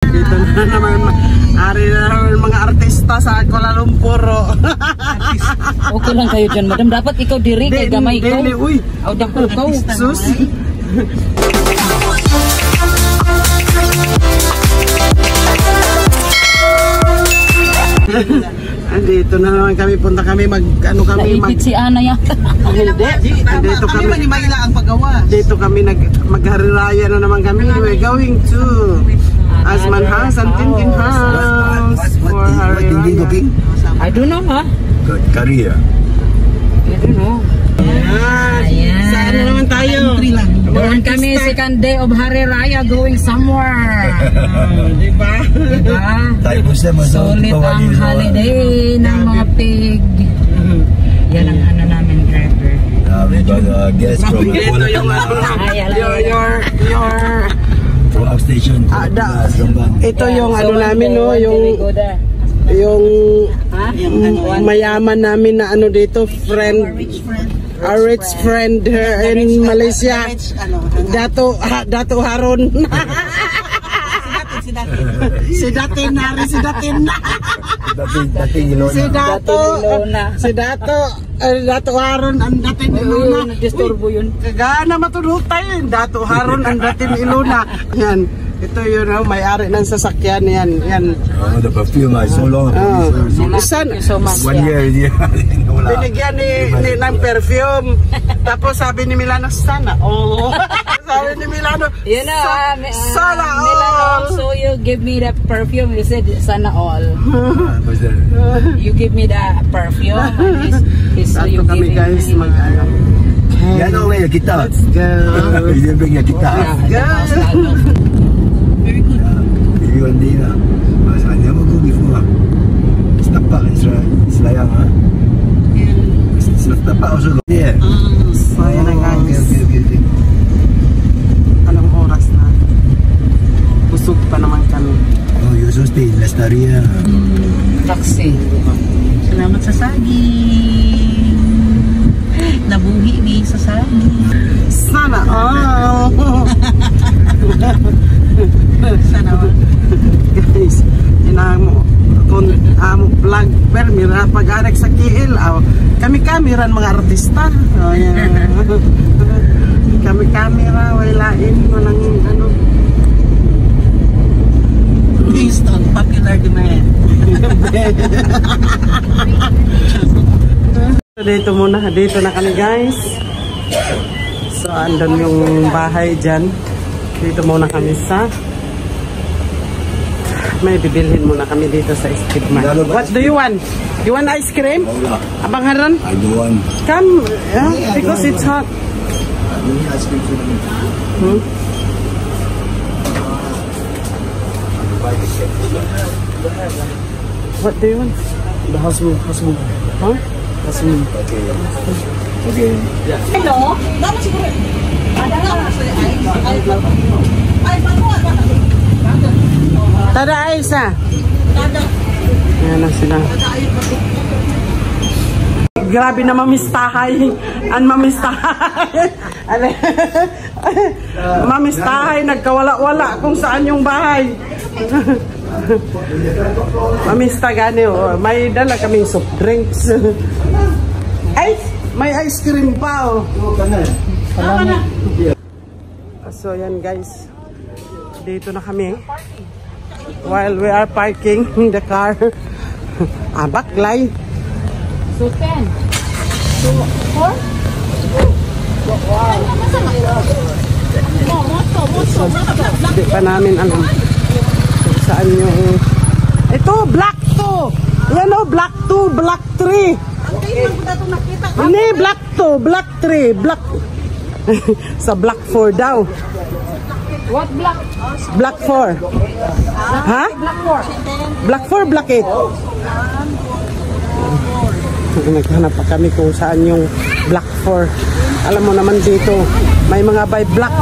Dito na naman, ari na naman mga artista sa Kuala Lumpur. Okay lang kayo dyan, madam. Dapat ikaw diri kay gamay ko. Uy, aw dako ko. sus. Dito na naman kami, punta kami ano kami Naipit si Ana ya. Dito kami ang paggawa. Dito kami maghariraya na naman kami. We're going to Asman House and Tintin House for Hariraya. I don't know ha. Korea. I don't know. Saan na naman tayo? Doon kami second day of Hari Raya going somewhere. Diba? Sulit ang holiday ng mga pig. Yan ang ano namin, driver. We got a guest from Ito yung your outstation. ito yung ano namin, no, yung mayaman namin na ano dito, friend, a rich friend in Malaysia. Dato Haron. Si Datin Hari, si Datin. Si Dato Haron ang Datin Iluna. Disturbo yun. Kagana matulog tayo. Dato Haron ang Datin Iluna. Yan. Ito yun, may-ari ng sasakyan yan. Yan. The perfume is so long. Thank you so much. 1 year. Binigyan ni ng perfume. Tapos sabi ni Milano, sana all. Sabi ni Milano, you know, sana all. Milano, so you give me the perfume. You said sana all. You give me the perfume. Satu kami guys mag-ano. Yan ang way kita. Let's go. Yan bring kita. Let's go. Very good. Maybe one day na. I never go before. Setapak Selayang ha. Setapak also go there. So yan na guys. Okay. Anong oras na? Busog pa naman kami. Oh, you also stay in Lestari na. Taxi. Salamat sa saging. Nabuhi ni sa saging. Sana all. Sana all. Guys, inamo vlog per mira pag-arek sa KL. Kami kameran mga artista. Oh, yan. Kami kamera walain walang ano. Based on popular demand. Dito na kami guys. So andun yung bahay dyan. Dito muna kami sa may bibilhin muna kami dito sa Speedman. What do you want? You want ice cream? Abang Haran? I don't want. Come, because it's hot. I don't need ice cream for me. What do you want? The husband. Huh? Husband. Okay. Hello? Dapat siguro. Tada Aisa. Ayan na sila. Grabe na mamistahay. Ang mamistahay. Mamistahay. Nagkawala-wala kung saan yung bahay. Mamista gani. Oh. May dala kaming soft drinks. Ay! May ice cream pa. Oh. So yan guys. Dito na kami. While we are parking the car. Baklay. So 10. So 4? Hindi pa namin alam kung saan yung ito, black 2. Yan o, black 2, black 3. Hindi, black 2, black 3, black sa black 4 daw. What black? Black 4. Ha? Black 4. Black 4, black 8. Naghanap pa kami kung saan yung black 4. Alam mo naman dito, may mga by black.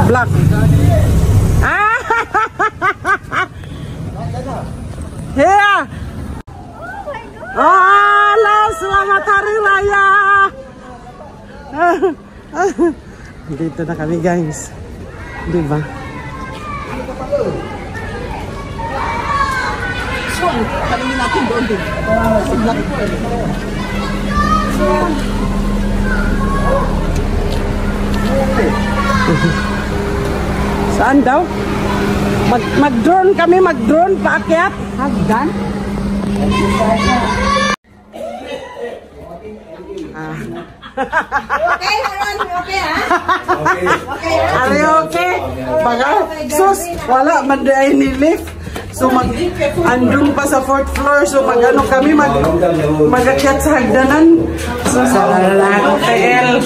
Ah! Yeah! Oh, selamat Hari Raya! Dito na kami guys. Diba? Pool. Tanungin natin doon din. Sa Black Pool. Saan daw? Mag-drone kami, mag-drone paakyat. Hagdan? Okay, Haron. Okay, ha? Okay. Are you okay? Baga, sus, wala, manday ni lift. So andun pa sa 4th floor. So mag-ano kami, mag-akyat sa hagdanan. So sa lalako TL.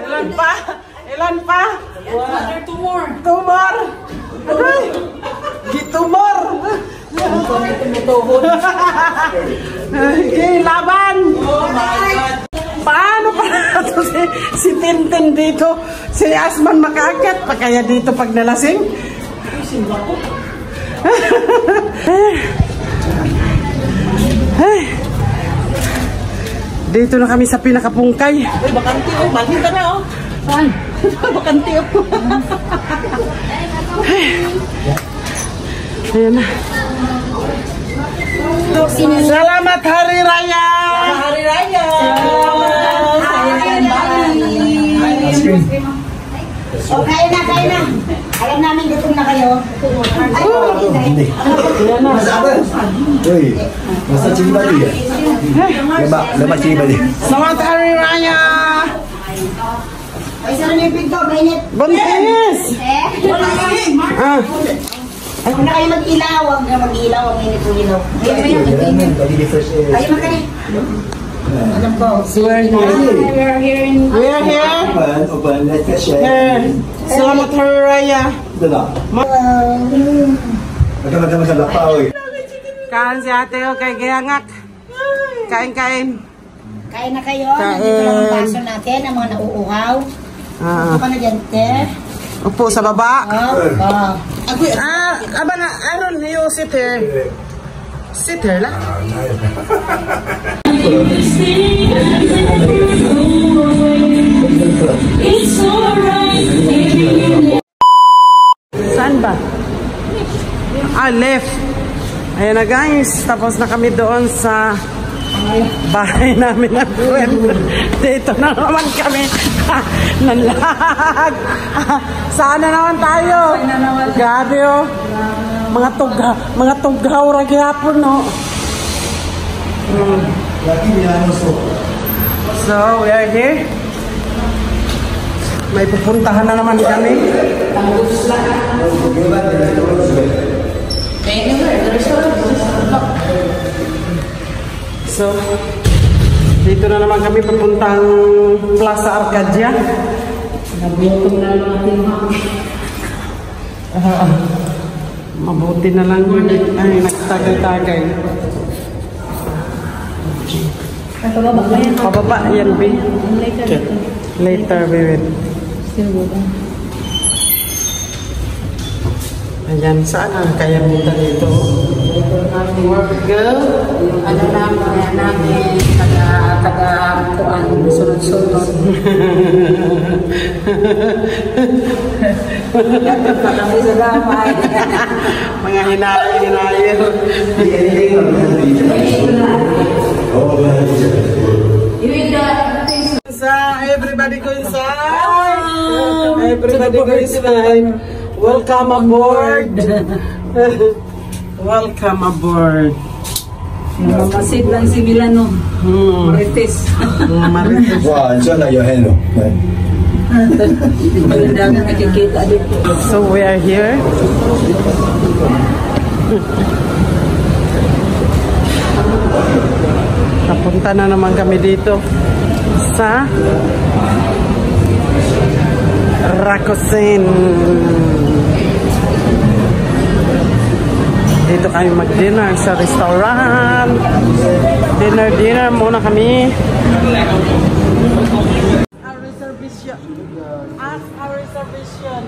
Ilan pa? Ilan pa? Two more. Tumor! Aray! Gitumor! Okay, laban! Oh my God. Paano pa ito si Tintin dito? Si Asman makaakyat pa kaya dito pag nalasing? Dito na kami sa pinakapungkay. Uy, bakante oh. Balhin ka na oh. Saan? Bakante oh. Ayan na. Salamat Hari Raya! Hari Raya! O, kayo na. Alam namin gutom na kayo. Hindi. Uy, masa cili padi ya? Lemak cili padi. Selamat Hari Raya! Ay, saan yung pinto? Mainit. Buntis! Ah, Huwag na kayo mag-ilaw. Huwag na mag-ilaw. Ang mainit yung ilaw. Tadi di fresh air. Ayaw magkani. Alam ko. so we're here. We are here in... We are here. Open, let's get share. Selamat Hari Raya. Ito na. Magkamaga sa lapa, oy. Kain si ate o kay Gayangak. Kain. Kain na kayo. Nandito lang ang baso natin. Ang mga nauuhaw. Ito ka na dyan, te. Upo sa baba. Oh. Aba na, Aaron, you sit here. Sit here lang. Saan ba? Left. Ayan na guys, tapos na kami doon sa bahay namin ng friend. Dito na naman kami. Nanlag. Saan na naman tayo? Grabe oh. Mga tughaw ragyapon no. So, we are here. May pupuntahan na naman kami. So, dito na naman kami papuntang Plaza Arcadia. Mabuti na lang yun. Ay, nagtagay-tagay. Pababa yan, B. Later, we will. Ayan, saan ang kaya punta dito? Work girl. Ano namin, taga-kuan, sunod-sunod. Kami sa damay. Mga hinayin. Everybody go inside. Everybody go inside. Welcome aboard. Welcome aboard. Mamasid lang si Milano. Marites. Marites. Wow, dyan na yung heno. Magandang nakikita dito. So we are here. Napunta na naman kami dito sa Rakusin. Dito kami mag-dinner sa restaurant. Dinner muna kami. Our reservation. Ask our reservation.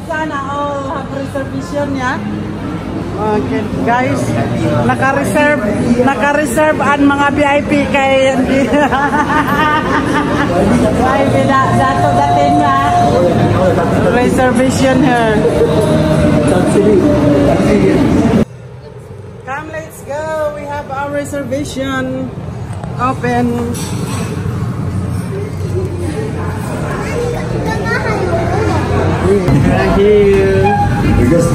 Sana all have reservation, ya. Okay, guys. Naka-reserve ang mga VIP kay VIP dato datin na. Reservation here. reservation. Open. Right here. Because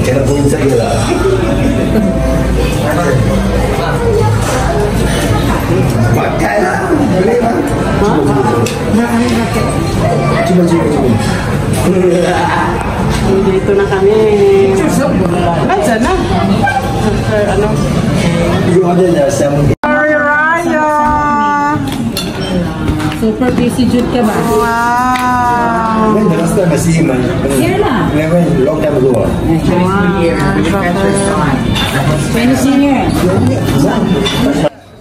cannot go inside here. Makan lah. Boleh lah. Cuma. Dito na kami. Nasaan na? Ano? You order the salmon. Hari Raya! Super busy jud ka ba? Wow! When the last time I see him, Here na. when long time ago. Chinese New Year.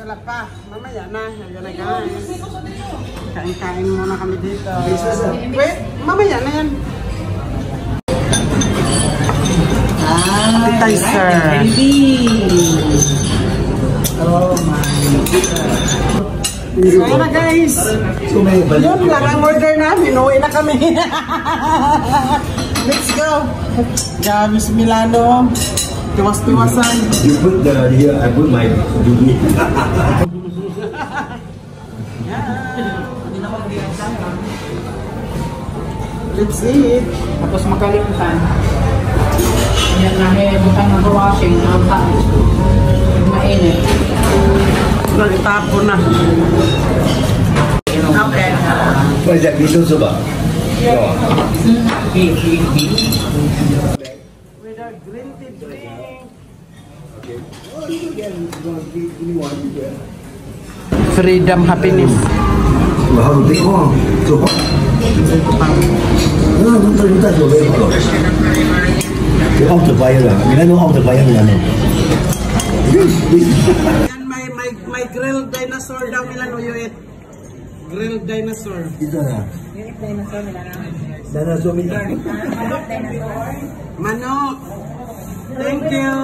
Wala pa. Mamaya na. Guys. Kain-kain muna kami dito. Wait, mamaya na yan. Appetizer. Oh my. So yun na guys. Yun lang ang order namin. Uwi na kami. Let's go. Gamis Milano. Tiwas-tiwasan. You put the here, I put my BB. Let's eat. Tapos makalimutan. Yan namin butang mag-washing. Mainit. Nagtapo na. Okay. What is that? Miso soba? No. With our green tea drink. Freedom, happiness. Wow, big one. So hot. No, don't touch your very hot. You off the fire lah. Milano off the fire Milano. Yan, may grilled dinosaur daw Milano you eat. Grilled dinosaur. Ito na. Dinosaur Milano. Manok. Thank you.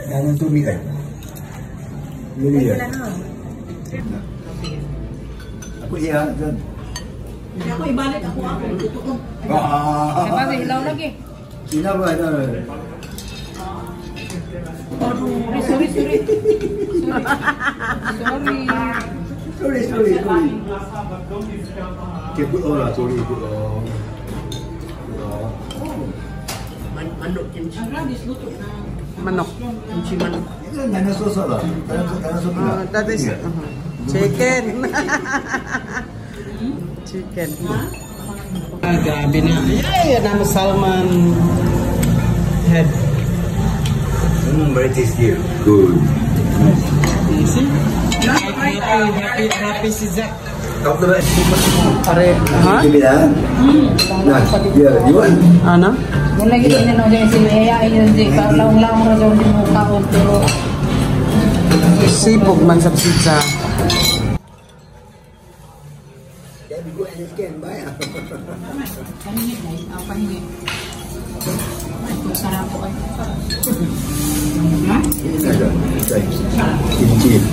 Dinosaur Milano. Really ya. Ako iya. Ako ibalik ako. Kapag ilaw lagi. Sina ba ito? Sorry. Sorry. Okay, put all lah. Sorry, put all. Manok. Itu dinosaur salah. Dinosaur Milano. That is chicken. Chicken. Grabe na. Yay! Yan ang salmon head. Very tasty. Good. Easy. Happy si Zack. Kau tu dah. Pare. Ha? Give me that. Nah, yeah, you want? Ano? Mula gini na nung si Maya ayun di laong-laong ra daw di mukha ko pero Sipog man sa pizza. Yeah, we go and scan buy. paningin na paningin. Ito sarap po ay. Ini saja. Kimchi.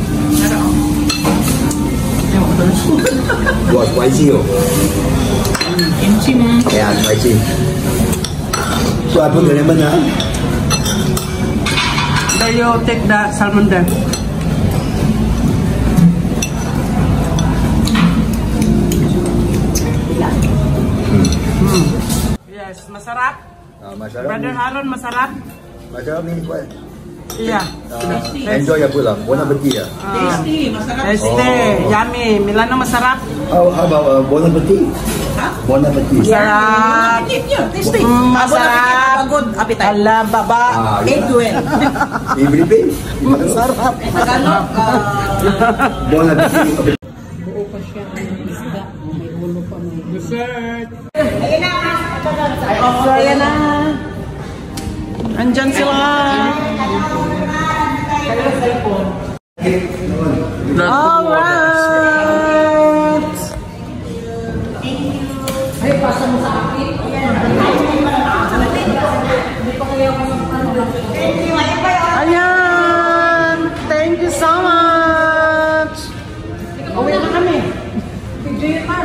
Buat spicy oh. Kimchi man. Ya, spicy. So I put the lemon ah. Do you take the salmon there? Yes, masarap. Masyarakat. Brother Haron, masarap. Masyarakat ni kuat. Iya. Enjoy ya pula. Bon appetit ya. Tasty, masarap. Este, yummy. Milano masarap. How about bon appetit? Bon appetit. Masarap. Tasty. Masarap. Good appetite. Ala, baba. Eat well. Everything. Masarap. Tagalog. Bon appetit. Buo pa siya ng isda. May ulo pa may Dessert. So, ayan na. Andyan sila. Alright. ay pasa mo sa akin. Ayan. Thank you so much. Uwi na kami.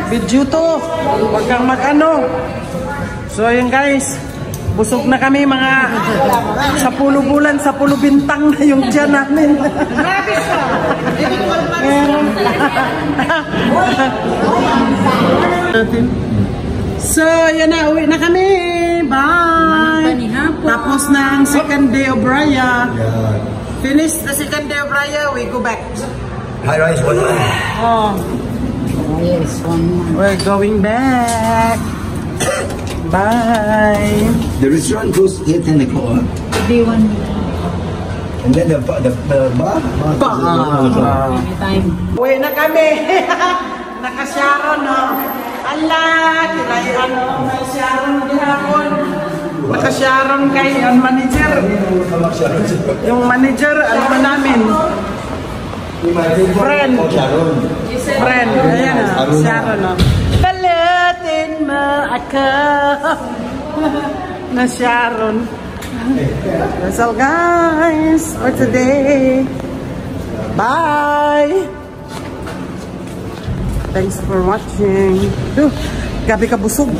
Video to. Huwag kang mag-ano. So, ayun guys. Busog na kami mga sa 10 bulan, sa 10 bintang na yung tiyan namin. So, yan na. Uwi na kami. Bye. Tapos na ang second day of Raya. Finish the second day of Raya, we go back. High rise, one more. Oh, Yes, one more. we're going back. Bye. The restaurant closed here 10 o'clock. Be one And then the bar? time. Uwi na kami. Naka-Sharon, no? Ala, kilay ano, may Sharon gihapon. Naka-Sharon kay ang manager. Yung manager, ano ba namin? Friend. Friend. Ayan na, Sharon, no? Palatin mo ako. Na Sharon. That's all, guys, for today. Bye. Thanks for watching. Gabi ka busog.